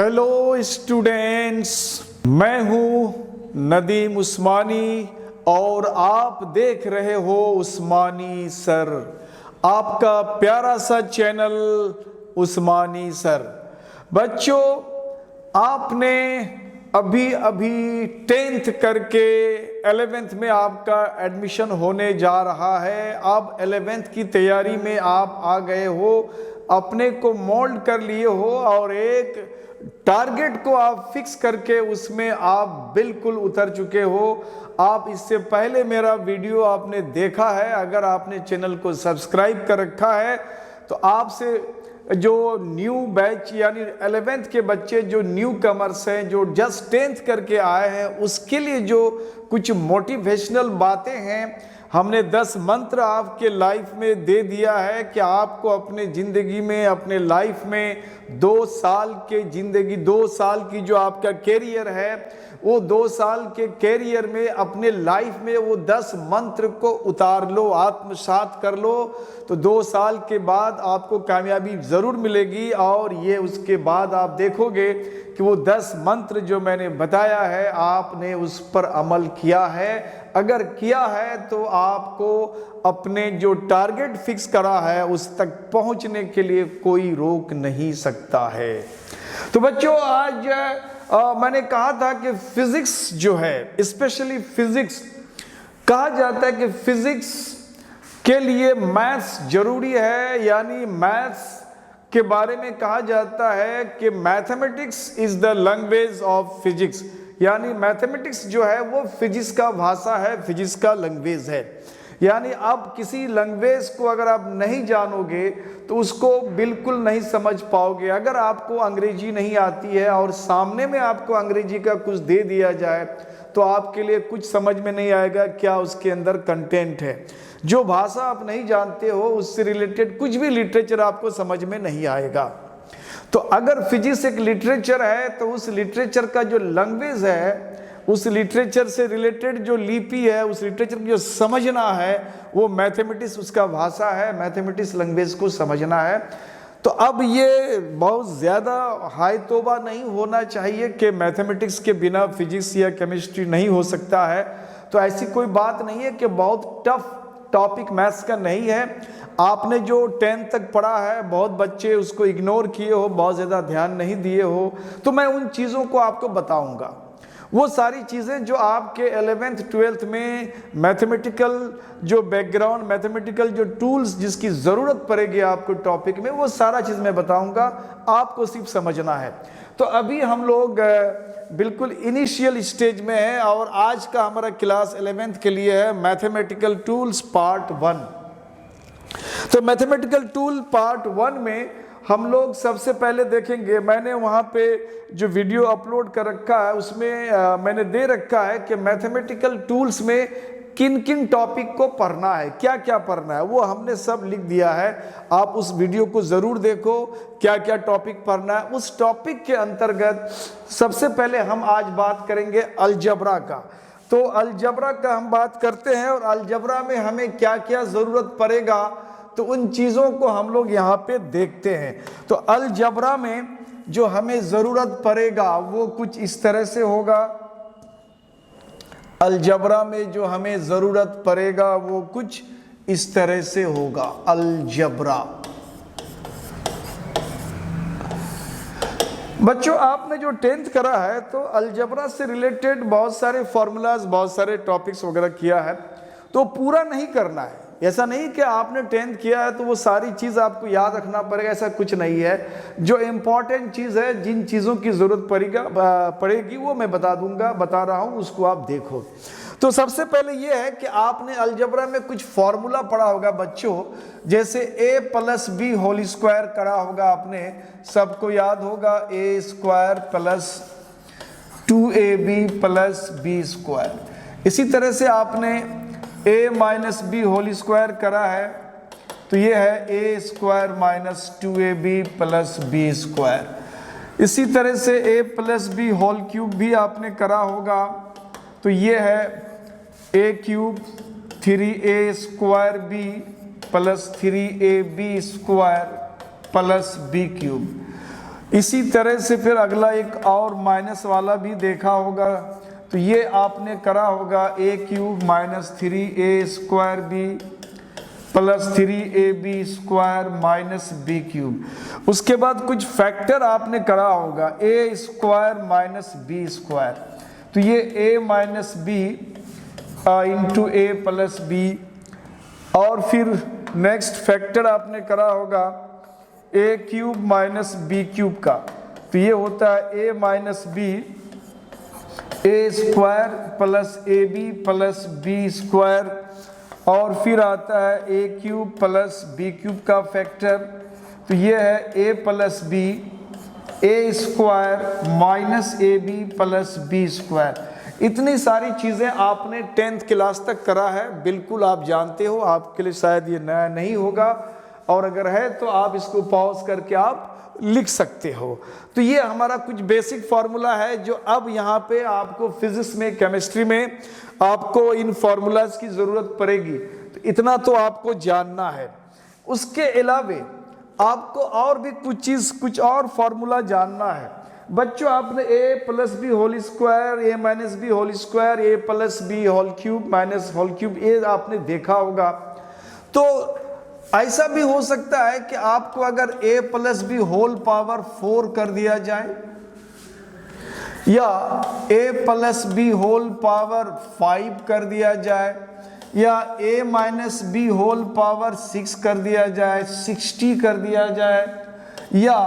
Hello students, मैं हूं नदीम उस्मानी और आप देख रहे हो उस्मानी सर, आपका प्यारा सा चैनल उस्मानी सर। बच्चों, आपने अभी अभी 10th करके 11th में आपका एडमिशन होने जा रहा है। अब 11th की तैयारी में आप आ गए हो, अपने को मोल्ड कर लिए हो और एक टारगेट को आप फिक्स करके उसमें आप बिल्कुल उतर चुके हो। आप इससे पहले मेरा वीडियो आपने देखा है, अगर आपने चैनल को सब्सक्राइब कर रखा है तो आपसे जो न्यू बैच यानी 11th के बच्चे जो न्यू कमर्स हैं, जो जस्ट 10th करके आए हैं, उसके लिए जो कुछ मोटिवेशनल बातें हैं, हमने 10 मंत्र आपके लाइफ में दे दिया है कि आपको अपने ज़िंदगी में, अपने लाइफ में 2 साल के ज़िंदगी, 2 साल की जो आपका कैरियर है, वो 2 साल के कैरियर में अपने लाइफ में वो 10 मंत्र को उतार लो, आत्मसात कर लो, तो 2 साल के बाद आपको कामयाबी ज़रूर मिलेगी। और ये उसके बाद आप देखोगे कि वो 10 मंत्र जो मैंने बताया है, आपने उस पर अमल किया है। अगर किया है तो आपको अपने जो टारगेट फिक्स करा है उस तक पहुंचने के लिए कोई रोक नहीं सकता है। तो बच्चों, आज मैंने कहा था कि फिजिक्स जो है, स्पेशली फिजिक्स, कहा जाता है कि फिजिक्स के लिए मैथ्स जरूरी है, यानी मैथ्स के बारे में कहा जाता है कि mathematics is the language of physics, यानी मैथमेटिक्स जो है वो फिजिक्स का भाषा है, फिजिक्स का लैंग्वेज है। यानी आप किसी लैंग्वेज को अगर आप नहीं जानोगे तो उसको बिल्कुल नहीं समझ पाओगे। अगर आपको अंग्रेजी नहीं आती है और सामने में आपको अंग्रेजी का कुछ दे दिया जाए तो आपके लिए कुछ समझ में नहीं आएगा क्या उसके अंदर कंटेंट है। जो भाषा आप नहीं जानते हो उससे रिलेटेड कुछ भी लिटरेचर आपको समझ में नहीं आएगा। तो अगर फिजिक्स एक लिटरेचर है तो उस लिटरेचर का जो लैंग्वेज है, उस लिटरेचर से रिलेटेड जो लिपि है, उस लिटरेचर को जो समझना है, वो मैथमेटिक्स उसका भाषा है, मैथमेटिक्स लैंग्वेज को समझना है। तो अब ये बहुत ज़्यादा हाई तोबा नहीं होना चाहिए कि मैथमेटिक्स के बिना फिजिक्स या केमिस्ट्री नहीं हो सकता है। तो ऐसी कोई बात नहीं है कि बहुत टफ टॉपिक मैथ्स का नहीं है। आपने जो 10th तक पढ़ा है, बहुत बच्चे उसको इग्नोर किए हो, बहुत ज़्यादा ध्यान नहीं दिए हो, तो मैं उन चीज़ों को आपको बताऊंगा। वो सारी चीज़ें जो आपके 11th 12th में मैथमेटिकल जो बैकग्राउंड, मैथमेटिकल जो टूल्स जिसकी ज़रूरत पड़ेगी आपको टॉपिक में, वो सारा चीज़ मैं बताऊंगा, आपको सिर्फ समझना है। तो अभी हम लोग बिल्कुल इनिशियल स्टेज में हैं और आज का हमारा क्लास 11th के लिए है मैथमेटिकल टूल्स पार्ट 1। तो मैथमेटिकल टूल पार्ट 1 में हम लोग सबसे पहले देखेंगे, मैंने वहाँ पे जो वीडियो अपलोड कर रखा है उसमें मैंने दे रखा है कि मैथमेटिकल टूल्स में किन किन टॉपिक को पढ़ना है, क्या क्या पढ़ना है, वो हमने सब लिख दिया है। आप उस वीडियो को ज़रूर देखो, क्या क्या टॉपिक पढ़ना है। उस टॉपिक के अंतर्गत सबसे पहले हम आज बात करेंगे अलजबरा का। तो अलजबरा का हम बात करते हैं और अलजबरा में हमें क्या क्या ज़रूरत पड़ेगा, तो उन चीज़ों को हम लोग यहाँ पे देखते हैं। तो अलजबरा में जो हमें ज़रूरत पड़ेगा वो कुछ इस तरह से होगा। अलजबरा में जो हमें ज़रूरत पड़ेगा वो कुछ इस तरह से होगा। अलजबरा, बच्चों आपने जो 10th करा है तो अलजबरा से रिलेटेड बहुत सारे फॉर्मूलाज, बहुत सारे टॉपिक्स वगैरह किया है, तो पूरा नहीं करना है। ऐसा नहीं कि आपने 10th किया है तो वो सारी चीज़ आपको याद रखना पड़ेगा, ऐसा कुछ नहीं है। जो इम्पॉर्टेंट चीज़ है, जिन चीज़ों की ज़रूरत पड़ेगी वो मैं बता रहा हूँ, उसको आप देखो। तो सबसे पहले ये है कि आपने अलजबरा में कुछ फॉर्मूला पढ़ा होगा बच्चों, जैसे a+b होल स्क्वायर करा होगा आपने, सबको याद होगा, a² + 2ab + b²। इसी तरह से आपने a - b होल स्क्वायर करा है, तो ये है a² - 2ab + b²। इसी तरह से a + b होल क्यूब भी आपने करा होगा, तो ये है a³ 3a² b + 3ab² + b³। इसी तरह से फिर अगला एक और माइनस वाला भी देखा होगा, तो ये आपने करा होगा a cube minus 3a² b plus 3ab square minus b cube. उसके बाद कुछ फैक्टर आपने करा होगा a² माइनस b², तो ये a minus b into a plus b। और फिर नेक्स्ट फैक्टर आपने करा होगा a cube minus b cube का, तो ये होता है a minus b a² plus ab plus b²। और फिर आता है a cube plus b cube का फैक्टर, तो ये है a plus b a² minus ab plus b²। इतनी सारी चीज़ें आपने 10th क्लास तक करा है, बिल्कुल आप जानते हो, आपके लिए शायद ये नया नहीं होगा, और अगर है तो आप इसको पॉज करके आप लिख सकते हो। तो ये हमारा कुछ बेसिक फार्मूला है जो अब यहाँ पे आपको फिजिक्स में, केमिस्ट्री में आपको इन फार्मूलाज की ज़रूरत पड़ेगी, तो इतना तो आपको जानना है। उसके अलावे आपको और भी कुछ और फार्मूला जानना है। बच्चों आपने a plus b whole square, a minus b whole square, a plus b whole cube minus whole cube, ये आपने देखा होगा। तो ऐसा भी हो सकता है कि आपको अगर a plus b whole power 4 कर दिया जाए, या a plus b whole power 5 कर दिया जाए, या a minus b whole power 6 कर दिया जाए, 60 कर दिया जाए, या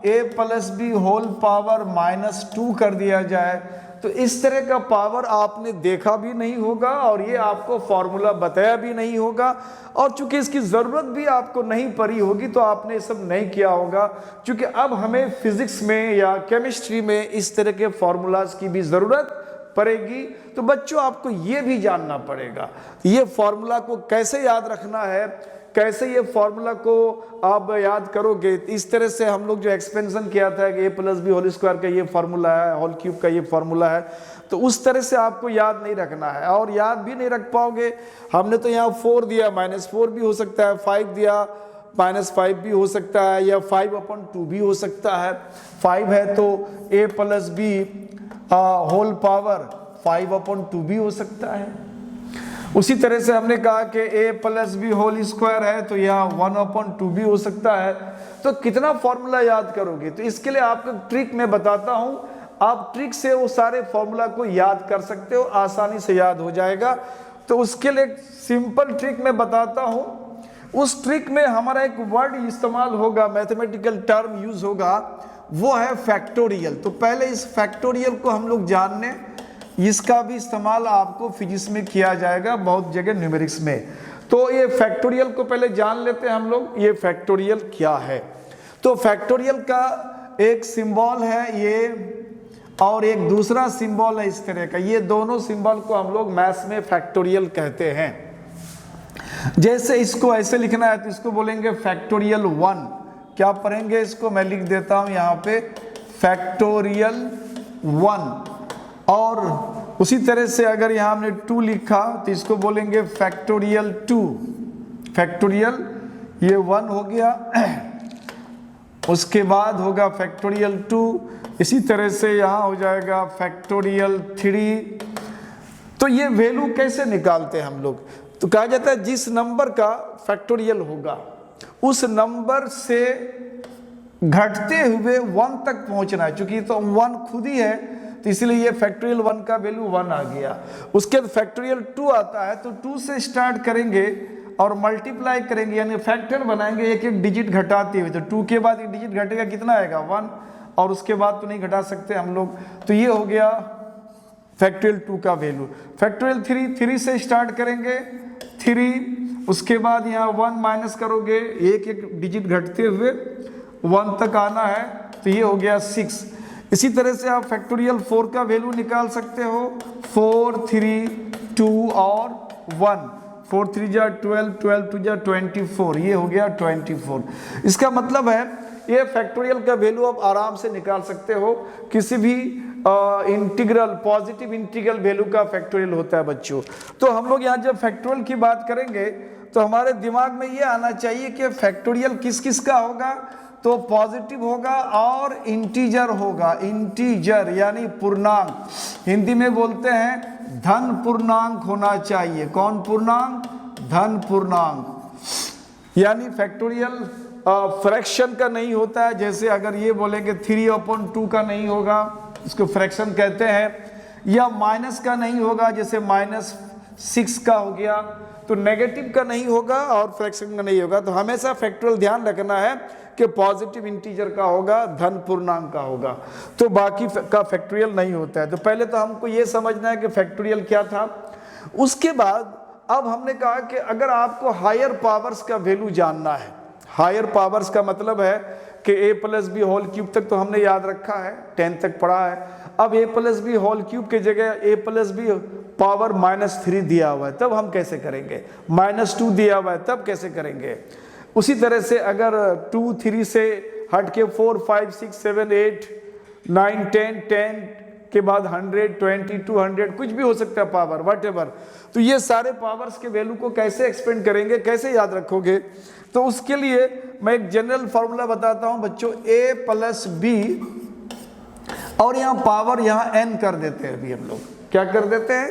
a plus b whole power -2 कर दिया जाए, तो इस तरह का पावर आपने देखा भी नहीं होगा और ये आपको फॉर्मूला बताया भी नहीं होगा, और चूंकि इसकी ज़रूरत भी आपको नहीं पड़ी होगी तो आपने सब नहीं किया होगा। चूंकि अब हमें फिजिक्स में या केमिस्ट्री में इस तरह के फॉर्मूलाज की भी ज़रूरत पड़ेगी, तो बच्चों आपको ये भी जानना पड़ेगा ये फॉर्मूला को कैसे याद रखना है, कैसे ये फॉर्मूला को आप याद करोगे। इस तरह से हम लोग जो एक्सपेंशन किया था कि a plus b whole square का ये फार्मूला है, होल क्यूब का ये फार्मूला है, तो उस तरह से आपको याद नहीं रखना है, और याद भी नहीं रख पाओगे। हमने तो यहाँ 4 दिया, -4 भी हो सकता है, 5 दिया, -5 भी हो सकता है, या 5/2 भी हो सकता है। 5 है तो a plus b whole power 5/2 भी हो सकता है। उसी तरह से हमने कहा कि a plus b whole square है तो यहाँ 1/2 भी हो सकता है। तो कितना फॉर्मूला याद करोगे, तो इसके लिए आपको ट्रिक मैं बताता हूँ, आप ट्रिक से वो सारे फॉर्मूला को याद कर सकते हो, आसानी से याद हो जाएगा। तो उसके लिए एक सिंपल ट्रिक मैं बताता हूँ। उस ट्रिक में हमारा एक वर्ड इस्तेमाल होगा, मैथमेटिकल टर्म यूज होगा, वो है फैक्टोरियल। तो पहले इस फैक्टोरियल को हम लोग जानने, इसका भी इस्तेमाल आपको फिजिक्स में किया जाएगा, बहुत जगह न्यूमेरिक्स में। तो ये फैक्टोरियल को पहले जान लेते हैं हम लोग, ये फैक्टोरियल क्या है। तो फैक्टोरियल का एक सिंबल है ये, और एक दूसरा सिंबल है इस तरह का। ये दोनों सिंबल को हम लोग मैथ्स में फैक्टोरियल कहते हैं। जैसे इसको ऐसे लिखना है तो इसको बोलेंगे फैक्टोरियल 1। क्या पढ़ेंगे इसको, मैं लिख देता हूं यहाँ पे फैक्टोरियल 1। और उसी तरह से अगर यहाँ हमने 2 लिखा तो इसको बोलेंगे फैक्टोरियल 2। फैक्टोरियल ये 1 हो गया, उसके बाद होगा फैक्टोरियल 2, इसी तरह से यहाँ हो जाएगा फैक्टोरियल 3। तो ये वैल्यू कैसे निकालते हैं हम लोग, तो कहा जाता है जिस नंबर का फैक्टोरियल होगा उस नंबर से घटते हुए 1 तक पहुंचना है। चूंकि तो 1 खुद ही है तो इसलिए ये फैक्टोरियल 1 का वैल्यू 1 आ गया। उसके बाद फैक्टोरियल 2 आता है, तो 2 से स्टार्ट करेंगे और मल्टीप्लाई करेंगे, यानी फैक्टर बनाएंगे एक एक डिजिट घटाते हुए। तो 2 के बाद एक डिजिट घटेगा, कितना आएगा 1, और उसके बाद तो नहीं घटा सकते हम लोग। तो ये हो गया फैक्टोरियल 2 का वैल्यू। फैक्टोरियल 3 से स्टार्ट करेंगे 3, उसके बाद यहाँ 1 माइनस करोगे, एक एक डिजिट घटते हुए 1 तक आना है, तो ये हो गया 6। इसी तरह से आप फैक्टोरियल 4 का वैल्यू निकाल सकते हो, 4, 3, 2 और 1। 4 3 जा 12, 12 2 जा 24, ये हो गया 24। इसका मतलब है ये फैक्टोरियल का वैल्यू आप आराम से निकाल सकते हो, किसी भी इंटीग्रल, पॉजिटिव इंटीग्रल वैल्यू का फैक्टोरियल होता है बच्चों। तो हम लोग यहाँ जब फैक्टोरियल की बात करेंगे तो हमारे दिमाग में ये आना चाहिए कि फैक्टोरियल किस किस का होगा, तो पॉजिटिव होगा और इंटीजर होगा, इंटीजर यानी पूर्णांक, हिंदी में बोलते हैं धन पूर्णांक होना चाहिए। कौन पूर्णांक? धन पूर्णांक। यानी फैक्टोरियल फ्रैक्शन का नहीं होता है, जैसे अगर ये बोलेंगे 3/2 का नहीं होगा, इसको फ्रैक्शन कहते हैं, या माइनस का नहीं होगा, जैसे -6 का हो गया, तो नेगेटिव का नहीं होगा और फ्रैक्शन का नहीं होगा। तो हमेशा फैक्टोरियल ध्यान रखना है कि पॉजिटिव इंटीजर का होगा, धन पूर्णांक का होगा, तो बाकी का फैक्टोरियल नहीं होता है। तो पहले तो हमको ये समझना है कि फैक्टोरियल क्या था। उसके बाद अब हमने कहा कि अगर आपको हायर पावर्स का वैल्यू जानना है, हायर पावर्स का मतलब है कि a+b² तक तो हमने याद रखा है, 10 तक पढ़ा है। अब a+b³ की जगह a+b पावर -3 दिया हुआ है, तब हम कैसे करेंगे? -2 दिया हुआ है, तब कैसे करेंगे? उसी तरह से अगर 2 3 से हट के 4 5 6 7 8 9 10 के बाद 100 20 200 कुछ भी हो सकता है पावर, व्हाटएवर। तो ये सारे पावर्स के वैल्यू को कैसे एक्सपेंड करेंगे, कैसे याद रखोगे? तो उसके लिए मैं एक जनरल फॉर्मूला बताता हूं बच्चों, a+b और यहाँ पावर यहाँ n कर देते हैं। अभी हम लोग क्या कर देते हैं?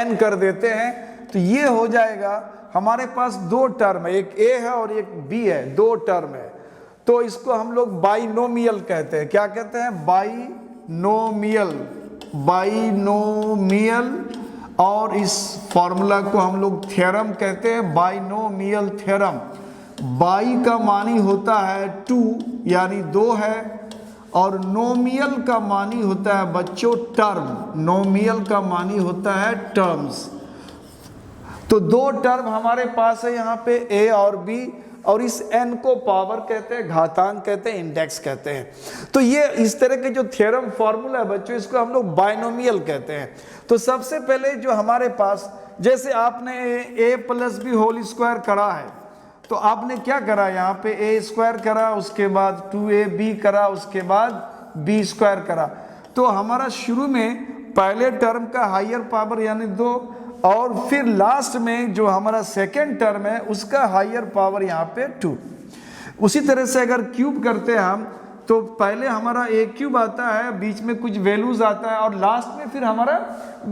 n कर देते हैं। तो ये हो जाएगा, हमारे पास दो टर्म है, एक a है और एक b है, दो टर्म है। तो इसको हम लोग बाइनोमियल कहते हैं। क्या कहते हैं? Binomial, binomial. और इस फॉर्मूला को हम लोग थ्योरम कहते हैं, बाइनोमियल थ्योरम। बाई का मानी होता है 2 यानी 2 है, और नोमियल का मानी होता है बच्चों टर्म, नोमियल का मानी होता है टर्म्स। तो दो टर्म हमारे पास है यहाँ पे a और b, और इस n को पावर कहते हैं, घातांक कहते हैं, इंडेक्स कहते हैं। तो ये इस तरह के जो थ्योरम फॉर्मूला है बच्चों, इसको हम लोग बाइनोमियल कहते हैं। तो सबसे पहले जो हमारे पास, जैसे आपने a+b² करा है, तो आपने क्या करा? यहाँ पे a² करा, उसके बाद 2ab करा, उसके बाद b² करा। तो हमारा शुरू में पहले टर्म का हायर पावर यानी 2, और फिर लास्ट में जो हमारा सेकेंड टर्म है उसका हायर पावर यहाँ पे 2। उसी तरह से अगर क्यूब करते हैं हम, तो पहले हमारा a³ आता है, बीच में कुछ वैल्यूज आता है, और लास्ट में फिर हमारा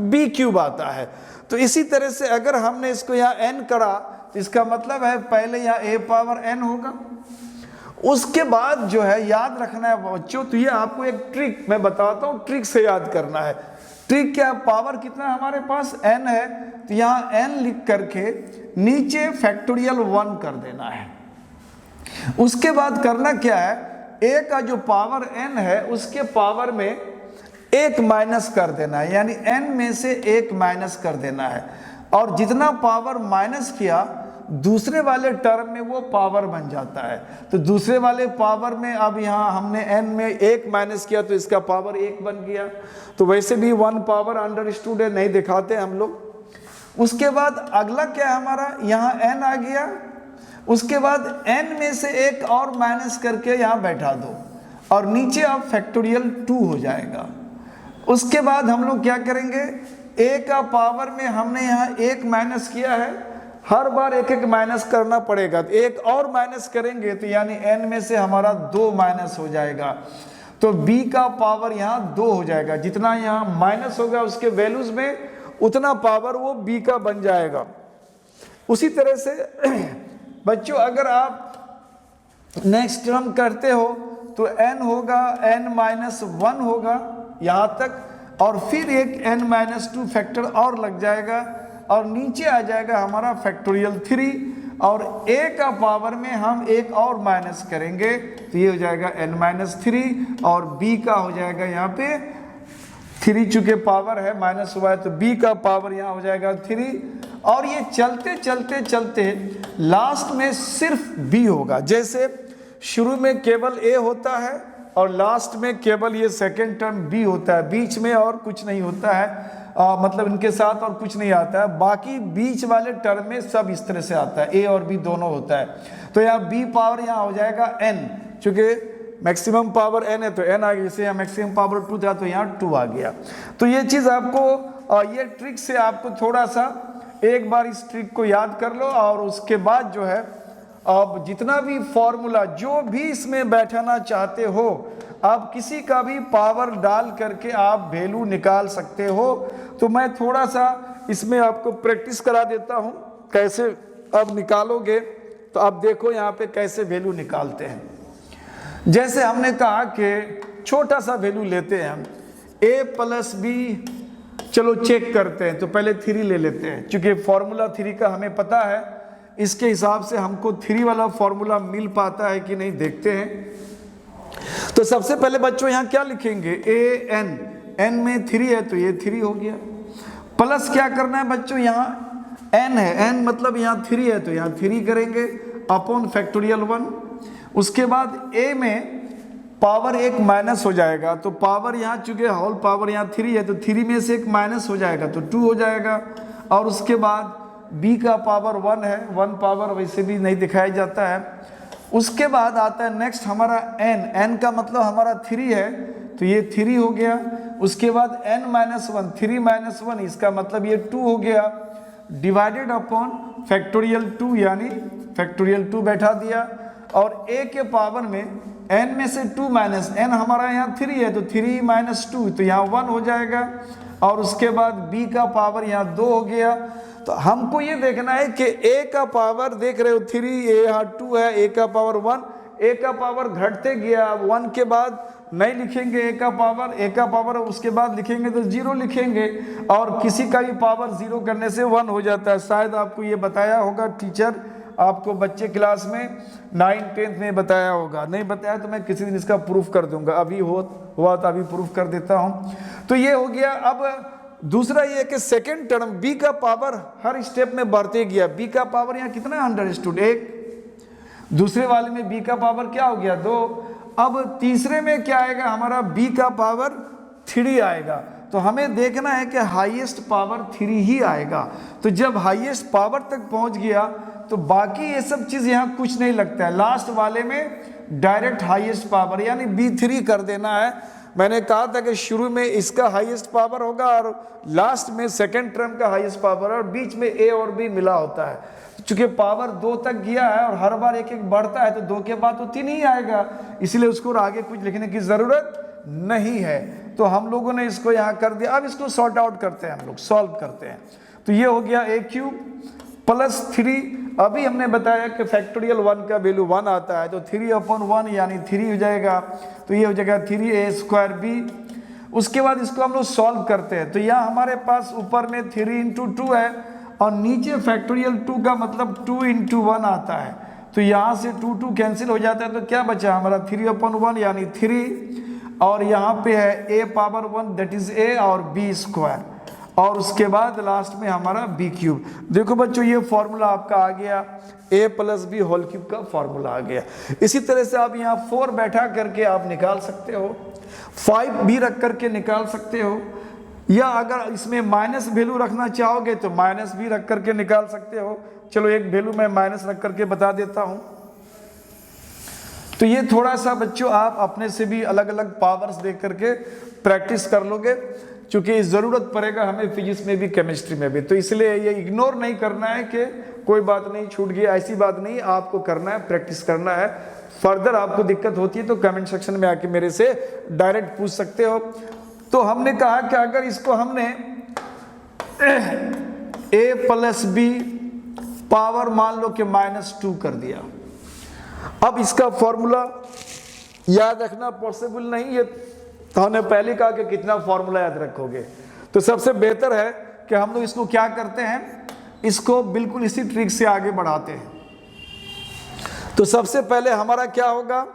b³ आता है। तो इसी तरह से अगर हमने इसको यहाँ n करा, तो इसका मतलब है पहले यहाँ a⁴n होगा। उसके बाद जो है याद रखना है बच्चों, तो ये आपको एक ट्रिक मैं बताता हूँ, ट्रिक से याद करना है। ट्रिक क्या? पावर कितना हमारे पास n है, तो यहाँ n लिख करके नीचे फैक्टोरियल 1 कर देना है। उसके बाद करना क्या है? a का जो पावर n है उसके पावर में 1 माइनस कर देना है, यानी n में से 1 माइनस कर देना है, और जितना पावर माइनस किया दूसरे वाले टर्म में वो पावर बन जाता है। तो दूसरे वाले पावर में अब यहाँ हमने n में 1 माइनस किया तो इसका पावर 1 बन गया। तो वैसे भी 1 पावर अंडरस्टूड है, नहीं दिखाते हम लोग। उसके बाद अगला क्या है हमारा? यहाँ n आ गया, उसके बाद n में से 1 और माइनस करके यहाँ बैठा दो, और नीचे अब फैक्टोरियल 2 हो जाएगा। उसके बाद हम लोग क्या करेंगे? a का पावर में हमने यहाँ 1 माइनस किया है, हर बार 1 माइनस करना पड़ेगा, तो 1 और माइनस करेंगे तो यानी n में से हमारा 2 माइनस हो जाएगा। तो b का पावर यहाँ 2 हो जाएगा, जितना यहाँ माइनस होगा उसके वैल्यूज में उतना पावर वो b का बन जाएगा। उसी तरह से बच्चों अगर आप नेक्स्ट टर्म करते हो तो n होगा, n-1 होगा यहाँ तक, और फिर एक n-2 फैक्टर और लग जाएगा, और नीचे आ जाएगा हमारा फैक्टोरियल 3, और a का पावर में हम 1 और माइनस करेंगे तो ये हो जाएगा n-3, और b का हो जाएगा यहाँ पे 3, चूंकि पावर है माइनस हुआ है तो b का पावर यहाँ हो जाएगा 3, और ये चलते चलते चलते लास्ट में सिर्फ b होगा। जैसे शुरू में केवल a होता है और लास्ट में केवल ये सेकेंड टर्म b होता है, बीच में और कुछ नहीं होता है, मतलब इनके साथ और कुछ नहीं आता है। बाकी बीच वाले टर्म में सब इस तरह से आता है, a और b दोनों होता है। तो यहाँ b पावर यहाँ हो जाएगा n, चूंकि मैक्सिमम पावर n है तो n आ गया, जैसे यहाँ मैक्सिमम पावर 2 था तो यहाँ 2 आ गया। तो ये चीज़ आपको, ये ट्रिक से आपको थोड़ा सा एक बार इस ट्रिक को याद कर लो, और उसके बाद जो है अब जितना भी फॉर्मूला जो भी इसमें बैठाना चाहते हो, आप किसी का भी पावर डाल करके आप वैल्यू निकाल सकते हो। तो मैं थोड़ा सा इसमें आपको प्रैक्टिस करा देता हूं, कैसे अब निकालोगे। तो आप देखो यहाँ पे कैसे वैल्यू निकालते हैं। जैसे हमने कहा कि छोटा सा वैल्यू लेते हैं हम, a प्लस बी, चलो चेक करते हैं। तो पहले 3 ले लेते हैं, क्योंकि फॉर्मूला 3 का हमें पता है, इसके हिसाब से हमको 3 वाला फॉर्मूला मिल पाता है कि नहीं देखते हैं। तो सबसे पहले बच्चों यहाँ क्या लिखेंगे, ए एन, एन में 3 है तो ये 3 हो गया। प्लस क्या करना है बच्चों, यहाँ एन है, एन मतलब यहाँ 3 है तो यहाँ 3 करेंगे अपॉन फैक्टोरियल 1। उसके बाद ए में पावर एक माइनस हो जाएगा, तो पावर यहाँ चूंकि होल पावर यहाँ 3 है तो 3 में से एक माइनस हो जाएगा तो 2 हो जाएगा। और उसके बाद b का पावर 1 है, 1 पावर वैसे भी नहीं दिखाया जाता है। उसके बाद आता है नेक्स्ट हमारा n, n का मतलब हमारा 3 है तो ये 3 हो गया। उसके बाद n माइनस 1, 3 माइनस 1 इसका मतलब ये 2 हो गया, डिवाइडेड अपॉन फैक्टोरियल 2, यानी फैक्टोरियल 2 बैठा दिया। और a के पावर में n में से 2 माइनस, n हमारा यहाँ 3 है तो 3 माइनस 2 तो यहाँ 1 हो जाएगा। और उसके बाद b का पावर यहाँ 2 हो गया। तो हमको ये देखना है कि a का पावर देख रहे हो 3, a यहाँ 2 है, a का पावर 1, a का पावर घटते गया, 1 के बाद नहीं लिखेंगे a का पावर उसके बाद लिखेंगे तो 0 लिखेंगे, और किसी का भी पावर 0 करने से 1 हो जाता है। शायद आपको ये बताया होगा टीचर, आपको बच्चे क्लास में 9, 10 में बताया होगा, नहीं बताया तो मैं किसी दिन इसका प्रूफ कर दूंगा, अभी हुआ तो अभी प्रूफ कर देता हूं। तो ये हो गया। अब दूसरा ये कि सेकेंड टर्म b का पावर हर स्टेप में बढ़ते गया, b का पावर यहाँ कितना अंडरस्टूड 1, दूसरे वाले में b का पावर क्या हो गया 2, अब तीसरे में क्या आएगा हमारा b का पावर 3 आएगा। तो हमें देखना है कि हाईएस्ट पावर 3 ही आएगा। तो जब हाईएस्ट पावर तक पहुंच गया तो बाकी ये सब चीज यहाँ कुछ नहीं लगता है, लास्ट वाले में डायरेक्ट हाईएस्ट पावर यानी b3 कर देना है। मैंने कहा था कि शुरू में इसका हाईएस्ट पावर होगा और लास्ट में सेकेंड टर्म का हाईएस्ट पावर, और बीच में a और b मिला होता है। चूंकि पावर 2 तक गया है और हर बार एक एक बढ़ता है तो 2 के बाद तो 3 ही आएगा, इसलिए उसको आगे कुछ लिखने की जरूरत नहीं है। तो हम लोगों ने इसको यहाँ कर दिया। अब इसको सॉर्ट आउट करते हैं, हम लोग सॉल्व करते हैं। तो ये हो गया a³ प्लस 3, अभी हमने बताया कि फैक्टोरियल 1 का वैल्यू 1 आता है तो 3/1 यानी 3 हो जाएगा, तो ये हो जाएगा 3a²b। उसके बाद इसको हम लोग सॉल्व करते हैं। तो यहाँ हमारे पास ऊपर में 3 × 2 है और नीचे फैक्टोरियल 2 का मतलब 2 × 1 आता है, तो यहाँ से 2 कैंसिल हो जाता है। तो क्या बचा हमारा 3/1 यानी 3, और यहाँ पे है a⁻1 दैट इज a और b², और उसके बाद लास्ट में हमारा b³। देखो बच्चों ये फॉर्मूला आपका आ गया, a+b³ का फॉर्मूला आ गया। इसी तरह से आप यहाँ 4 बैठा करके आप निकाल सकते हो, 5 भी रख करके निकाल सकते हो, या अगर इसमें माइनस वैल्यू रखना चाहोगे तो माइनस भी रख करके निकाल सकते हो। चलो एक वैल्यू मैं माइनस रख करके बता देता हूँ। तो ये थोड़ा सा बच्चों आप अपने से भी अलग अलग पावर्स देख करके प्रैक्टिस कर लोगे, क्योंकि ज़रूरत पड़ेगा हमें फिजिक्स में भी केमिस्ट्री में भी। तो इसलिए ये इग्नोर नहीं करना है कि कोई बात नहीं छूट गई, ऐसी बात नहीं, आपको करना है, प्रैक्टिस करना है। फर्दर आपको दिक्कत होती है तो कमेंट सेक्शन में आके मेरे से डायरेक्ट पूछ सकते हो। तो हमने कहा कि अगर इसको हमने a+b पावर मान लो कि -2 कर दिया, अब इसका फॉर्मूला याद रखना पॉसिबल नहीं है, तो हमने पहले कहा कि कितना फॉर्मूला याद रखोगे। तो सबसे बेहतर है कि हम लोग इसको क्या करते हैं, इसको बिल्कुल इसी ट्रिक से आगे बढ़ाते हैं। तो सबसे पहले हमारा क्या होगा,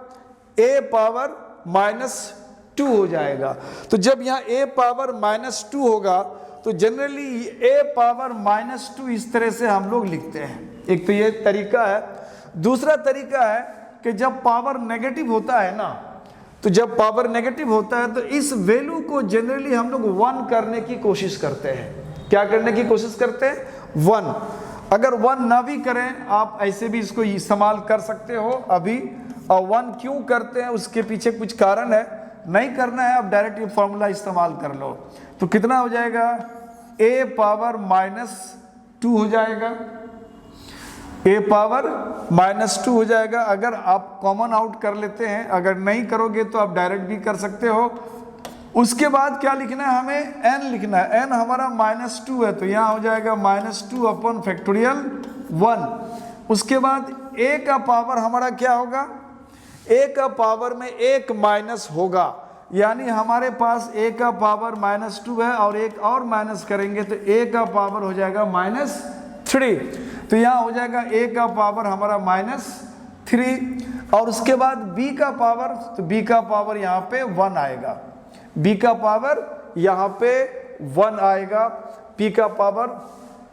a⁻2 हो जाएगा। तो जब यहाँ a⁻2 होगा तो जनरली a⁻2 इस तरह से हम लोग लिखते हैं। एक तो ये तरीका है। दूसरा तरीका है कि जब पावर नेगेटिव होता है ना, तो जब पावर नेगेटिव होता है तो इस वैल्यू को जनरली हम लोग 1 करने की कोशिश करते हैं। क्या करने की कोशिश करते हैं, 1। अगर 1 ना भी करें आप ऐसे भी इसको इस्तेमाल कर सकते हो अभी। और 1 क्यों करते हैं उसके पीछे कुछ कारण है, नहीं करना है आप डायरेक्ट ये फॉर्मूला इस्तेमाल कर लो। तो कितना हो जाएगा, a⁻2 हो जाएगा, a पावर -2 हो जाएगा। अगर आप कॉमन आउट कर लेते हैं, अगर नहीं करोगे तो आप डायरेक्ट भी कर सकते हो। उसके बाद क्या लिखना है, हमें n लिखना है। n हमारा -2 है तो यहाँ हो जाएगा -2 अपॉन फैक्टोरियल 1। उसके बाद a का पावर हमारा क्या होगा, a का पावर में एक माइनस होगा, यानी हमारे पास a का पावर -2 है और एक और माइनस करेंगे तो a का पावर हो जाएगा -3। तो यहाँ हो जाएगा a का पावर हमारा -3। और उसके बाद b का पावर, तो b का पावर यहाँ पे 1 आएगा, b का पावर यहाँ पे 1 आएगा, p का पावर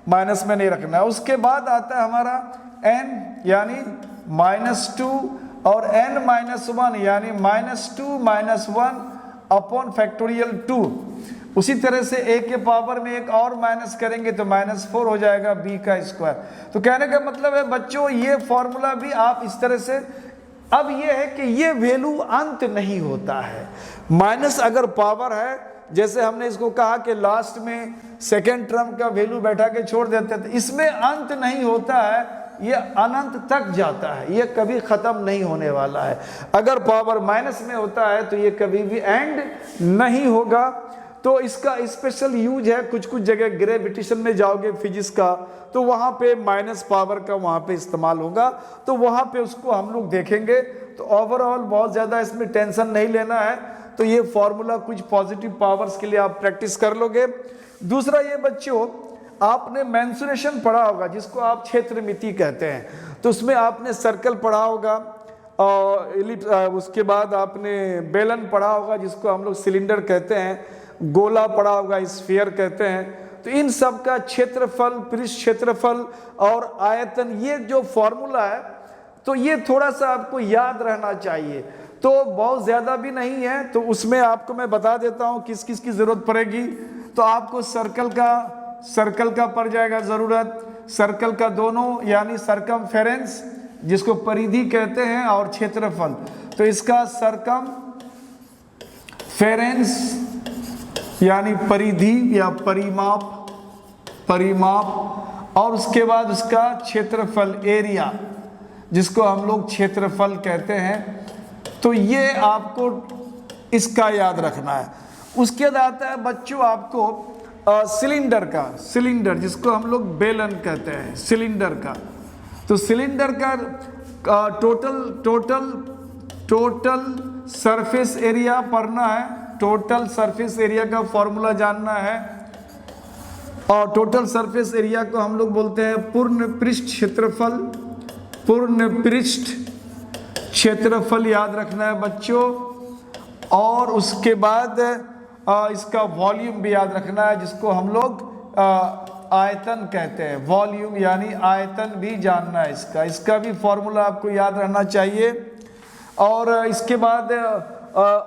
माइनस में नहीं रखना है। उसके बाद आता है हमारा n यानी -2 और n-1 यानी -2 - 1 अपॉन फैक्टोरियल 2। उसी तरह से a के पावर में एक और माइनस करेंगे तो -4 हो जाएगा b का स्क्वायर। तो कहने का मतलब है बच्चों, ये फॉर्मूला भी आप इस तरह से, अब ये है कि ये वैल्यू अंत नहीं होता है। माइनस अगर पावर है, जैसे हमने इसको कहा कि लास्ट में सेकेंड टर्म का वैल्यू बैठा के छोड़ देते थे, इसमें अंत नहीं होता है, ये अनंत तक जाता है, ये कभी खत्म नहीं होने वाला है। अगर पावर माइनस में होता है तो ये कभी भी एंड नहीं होगा। तो इसका स्पेशल यूज है, कुछ कुछ जगह ग्रेविटेशन में जाओगे फिजिक्स का तो वहाँ पे माइनस पावर का वहाँ पे इस्तेमाल होगा, तो वहाँ पे उसको हम लोग देखेंगे। तो ओवरऑल बहुत ज़्यादा इसमें टेंशन नहीं लेना है। तो ये फॉर्मूला कुछ पॉजिटिव पावर्स के लिए आप प्रैक्टिस कर लोगे। दूसरा ये बच्चों, आपने मेंसुरेशन पढ़ा होगा जिसको आप क्षेत्रमिति कहते हैं, तो उसमें आपने सर्कल पढ़ा होगा और उसके बाद आपने बेलन पढ़ा होगा जिसको हम लोग सिलेंडर कहते हैं, गोला पढ़ा होगा स्फीयर कहते हैं। तो इन सब का क्षेत्रफल, पृष्ठ क्षेत्रफल और आयतन, ये जो फॉर्मूला है तो ये थोड़ा सा आपको याद रहना चाहिए। तो बहुत ज़्यादा भी नहीं है, तो उसमें आपको मैं बता देता हूँ किस किस की ज़रूरत पड़ेगी। तो आपको सर्कल का पड़ जाएगा ज़रूरत, सर्कल का दोनों यानी सरकमफेरेंस जिसको परिधि कहते हैं और क्षेत्रफल। तो इसका सरकमफेरेंस यानी परिधि या परिमाप और उसके बाद उसका क्षेत्रफल एरिया जिसको हम लोग क्षेत्रफल कहते हैं। तो ये आपको इसका याद रखना है। उसके बाद आता है बच्चों आपको सिलेंडर जिसको हम लोग बेलन कहते हैं, सिलेंडर का। तो सिलेंडर का टोटल सरफेस एरिया पढ़ना है, टोटल सरफेस एरिया का फॉर्मूला जानना है। और टोटल सरफेस एरिया को हम लोग बोलते हैं पूर्ण पृष्ठ क्षेत्रफल, पूर्ण पृष्ठ क्षेत्रफल याद रखना है बच्चों। और उसके बाद इसका वॉल्यूम भी याद रखना है जिसको हम लोग आयतन कहते हैं, वॉल्यूम यानी आयतन भी जानना है इसका भी फॉर्मूला आपको याद रहना चाहिए। और इसके बाद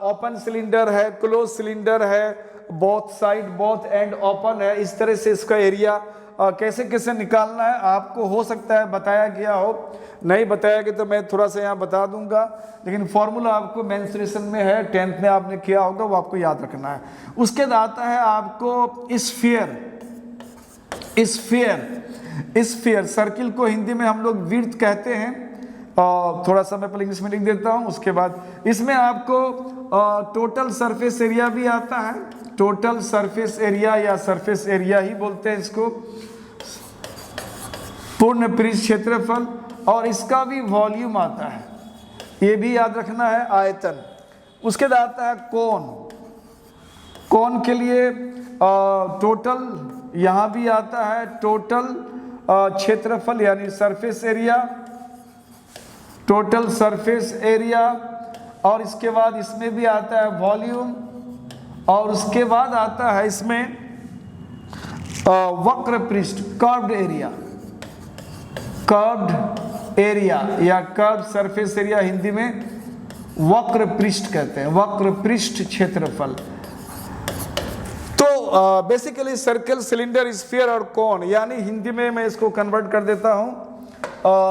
ओपन सिलेंडर है, क्लोज सिलेंडर है, both side both and open है, इस तरह से इसका एरिया कैसे कैसे निकालना है आपको हो सकता है बताया गया हो, नहीं बताया गया तो मैं थोड़ा सा यहाँ बता दूंगा, लेकिन फॉर्मूला आपको मेंसुरेशन में है, 10th में आपने किया होगा, वो आपको याद रखना है। उसके बाद आता है आपको स्फीयर, सर्किल को हिंदी में हम लोग वृत्त कहते हैं। थोड़ा सा मैं पहले इंग्लिश में लिख देता हूँ। उसके बाद इसमें आपको टोटल सरफेस एरिया भी आता है, टोटल सरफेस एरिया या सरफेस एरिया ही बोलते हैं इसको, पूर्ण पृष्ठ क्षेत्रफल, और इसका भी वॉल्यूम आता है, ये भी याद रखना है, आयतन। उसके बाद आता है कोन के लिए टोटल, यहाँ भी आता है टोटल क्षेत्रफल यानी surface area, total surface area. और इसके बाद इसमें भी आता है वॉल्यूम। और उसके बाद आता है इसमें वक्र पृष्ठ, कर्व्ड एरिया या कर्व सरफेस एरिया, हिंदी में वक्र पृष्ठ कहते हैं, वक्र पृष्ठ क्षेत्रफल। तो बेसिकली सर्कल, सिलेंडर, स्फीयर और कोन, यानी हिंदी में मैं इसको कन्वर्ट कर देता हूँ।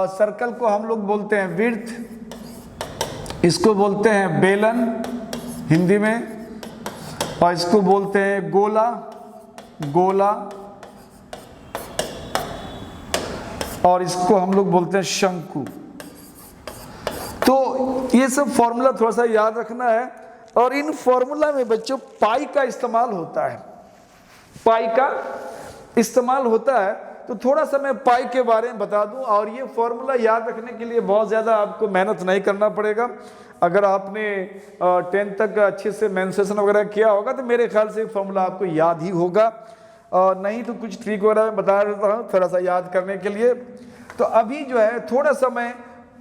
सर्कल को हम लोग बोलते हैं वृत्त, इसको बोलते हैं बेलन हिंदी में, और इसको बोलते हैं गोला। और इसको हम लोग बोलते हैं शंकु। तो ये सब फॉर्मूला थोड़ा सा याद रखना है, और इन फॉर्मूला में बच्चों पाई का इस्तेमाल होता है, पाई का इस्तेमाल होता है। तो थोड़ा सा मैं पाई के बारे में बता दूं, और ये फॉर्मूला याद रखने के लिए बहुत ज़्यादा आपको मेहनत नहीं करना पड़ेगा। अगर आपने 10th तक अच्छे से मेंसुरेशन वगैरह किया होगा तो मेरे ख्याल से फॉर्मूला आपको याद ही होगा, और नहीं तो कुछ ट्रिक वगैरह मैं बता देता हूँ थोड़ा सा याद करने के लिए। तो अभी जो है थोड़ा सा मैं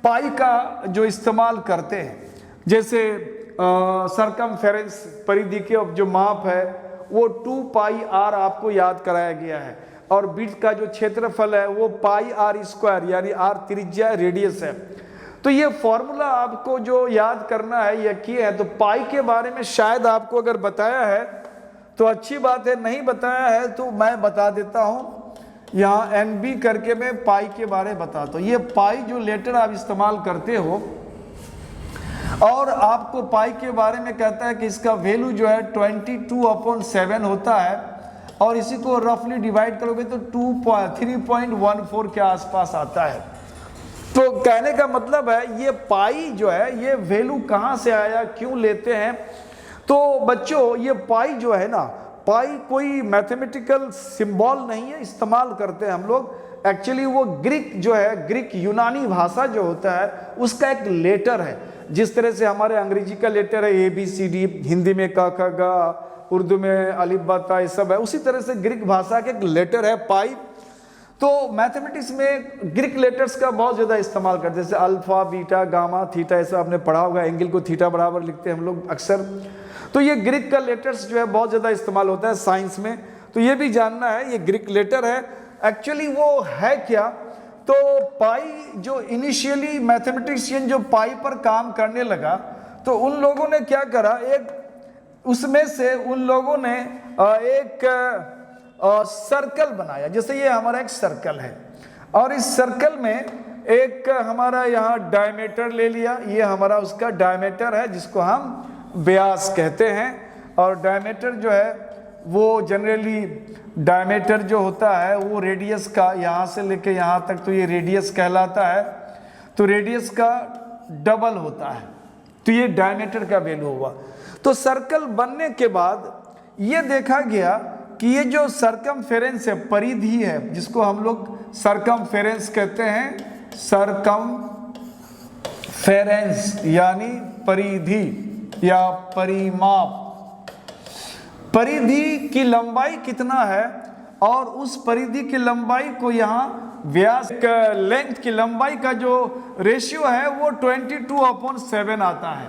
पाई का जो इस्तेमाल करते हैं, जैसे सरकमफेरेंस परिधि के जो माप है वो 2 पाई आर आपको याद कराया गया है, और वृत्त का जो क्षेत्रफल है वो पाई आर स्क्वायर यानी आर त्रिज्या रेडियस है। तो ये फॉर्मूला आपको जो याद करना है ये किए है। तो पाई के बारे में शायद आपको अगर बताया है तो अच्छी बात है, नहीं बताया है तो मैं बता देता हूँ। यहाँ एनबी करके मैं पाई के बारे में बताता हूँ। ये पाई जो लेटर आप इस्तेमाल करते हो, और आपको पाई के बारे में कहता है कि इसका वैल्यू जो है 22/7 होता है, और इसी को रफली डिवाइड करोगे तो 3.14 के आसपास आता है। तो कहने का मतलब है ये पाई जो है ये वैल्यू कहाँ से आया, क्यों लेते हैं। तो बच्चों ये पाई जो है ना, पाई कोई मैथमेटिकल सिंबल नहीं है, इस्तेमाल करते हैं हम लोग। एक्चुअली वो ग्रीक जो है, ग्रीक यूनानी भाषा जो होता है उसका एक लेटर है। जिस तरह से हमारे अंग्रेजी का लेटर है ABCD, हिंदी में क ख ग, उर्दू में अलिफ बा ता, ये सब है, उसी तरह से ग्रीक भाषा का एक लेटर है पाई। तो मैथमेटिक्स में ग्रीक लेटर्स का बहुत ज़्यादा इस्तेमाल करते हैं, जैसे अल्फा, बीटा, गामा, थीटा, ऐसा आपने पढ़ा होगा। एंगल को थीटा बराबर लिखते हैं हम लोग अक्सर। तो ये ग्रीक का लेटर्स जो है बहुत ज़्यादा इस्तेमाल होता है साइंस में। तो ये भी जानना है ये ग्रीक लेटर है, एक्चुअली वो है क्या। तो पाई जो इनिशियली मैथमेटिशियन जो पाई पर काम करने लगा तो उन लोगों ने क्या करा, एक उसमें से उन लोगों ने एक सर्कल बनाया। जैसे ये हमारा एक सर्कल है, और इस सर्कल में एक हमारा यहाँ डायमीटर ले लिया, ये हमारा उसका डायमीटर है जिसको हम व्यास कहते हैं। और डायमीटर जो है वो जनरली डायमीटर जो होता है वो रेडियस का, यहाँ से लेके यहाँ तक तो ये रेडियस कहलाता है। तो रेडियस का डबल होता है, तो ये डायमीटर का वैल्यू हुआ। तो सर्कल बनने के बाद ये देखा गया कि ये जो सरकमफेरेंस है, परिधि है, जिसको हम लोग सरकमफेरेंस कहते हैं, सरकमफेरेंस यानी परिधि या परिमाप। परिधि की लंबाई कितना है, और उस परिधि की लंबाई को यहाँ व्यास लेंथ की लंबाई का जो रेशियो है वो 22/7 आता है।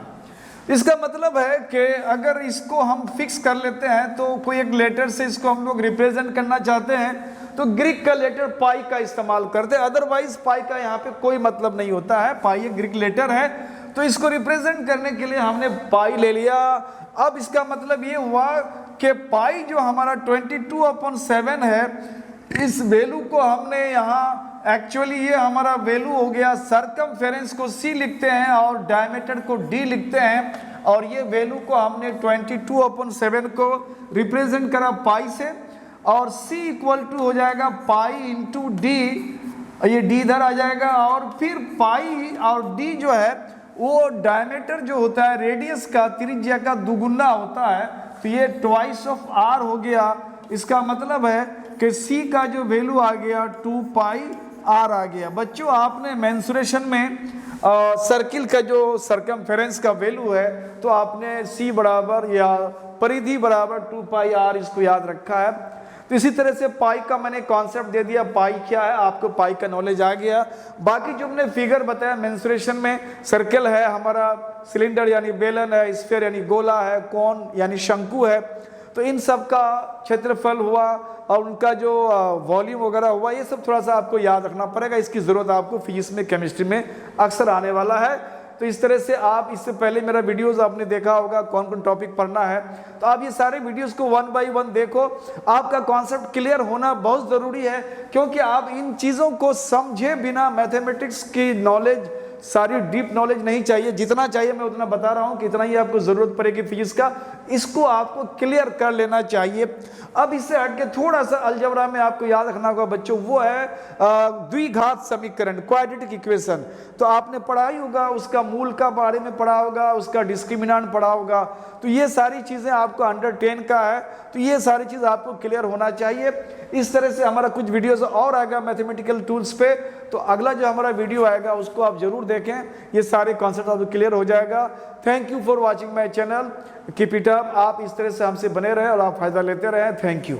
इसका मतलब है कि अगर इसको हम फिक्स कर लेते हैं तो कोई एक लेटर से इसको हम लोग रिप्रेजेंट करना चाहते हैं तो ग्रीक का लेटर पाई का इस्तेमाल करते हैं, अदरवाइज पाई का यहाँ पे कोई मतलब नहीं होता है। पाई एक ग्रीक लेटर है, तो इसको रिप्रेजेंट करने के लिए हमने पाई ले लिया। अब इसका मतलब ये हुआ कि पाई जो हमारा 22/7 है, इस वैल्यू को हमने यहाँ एक्चुअली ये हमारा वैल्यू हो गया, सरकमफेरेंस को C लिखते हैं और डायमीटर को D लिखते हैं, और ये वैल्यू को हमने 22/7 को रिप्रेजेंट करा पाई से, और C इक्वल टू हो जाएगा पाई इंटू D, ये D इधर आ जाएगा, और फिर पाई और D जो है वो डायमीटर जो होता है रेडियस का, त्रिज्या का दुगुना होता है, तो ये ट्वाइस ऑफ R हो गया। इसका मतलब है कि C का जो वैल्यू आ गया 2 पाई R आ गया। बच्चों आपने मेंसुरेशन में सर्किल का जो सरकमफेरेंस का वैल्यू है तो आपने C बराबर या परिधि बराबर 2 पाई R इसको याद रखा है। तो इसी तरह से पाई का मैंने कॉन्सेप्ट दे दिया, पाई क्या है, आपको पाई का नॉलेज आ गया। बाकी जो हमने फिगर बताया मेंसुरेशन में, सर्कल है हमारा, सिलेंडर यानी बेलन है, स्फीयर यानी गोला है, कोन यानी शंकु है, तो इन सब का क्षेत्रफल हुआ और उनका जो वॉल्यूम वगैरह हुआ, ये सब थोड़ा सा आपको याद रखना पड़ेगा। इसकी ज़रूरत आपको फिजिक्स में, केमिस्ट्री में अक्सर आने वाला है। तो इस तरह से आप, इससे पहले मेरा वीडियोस आपने देखा होगा कौन कौन टॉपिक पढ़ना है, तो आप ये सारे वीडियोस को 1 बाय 1 देखो। आपका कॉन्सेप्ट क्लियर होना बहुत ज़रूरी है, क्योंकि आप इन चीज़ों को समझे बिना मैथमेटिक्स की नॉलेज, सारी डीप नॉलेज नहीं चाहिए। जितना चाहिए मैं उतना बता रहा हूँ, कितना ही आपको ज़रूरत पड़ेगी फिजिक्स का। इसको आपको क्लियर कर लेना चाहिए। अब इससे हटके थोड़ा सा अलजबरा में आपको याद रखना होगा बच्चों, वो है द्विघात समीकरण, क्वाड्रेटिक इक्वेशन। तो आपने पढ़ा ही होगा, उसका मूल का बारे में पढ़ा होगा, उसका डिस्क्रिमिनेंट पढ़ा होगा। तो ये सारी चीज़ें आपको अंडर 10 का है, तो ये सारी चीज़ आपको क्लियर होना चाहिए। इस तरह से हमारा कुछ वीडियोस और आएगा मैथमेटिकल टूल्स पे, तो अगला जो हमारा वीडियो आएगा उसको आप जरूर देखें, ये सारे कॉन्सेप्ट आपको क्लियर हो जाएगा। Thank you for watching my channel, keep it up. आप इस तरह से हमसे बने रहें और आप फायदा लेते रहें। Thank you.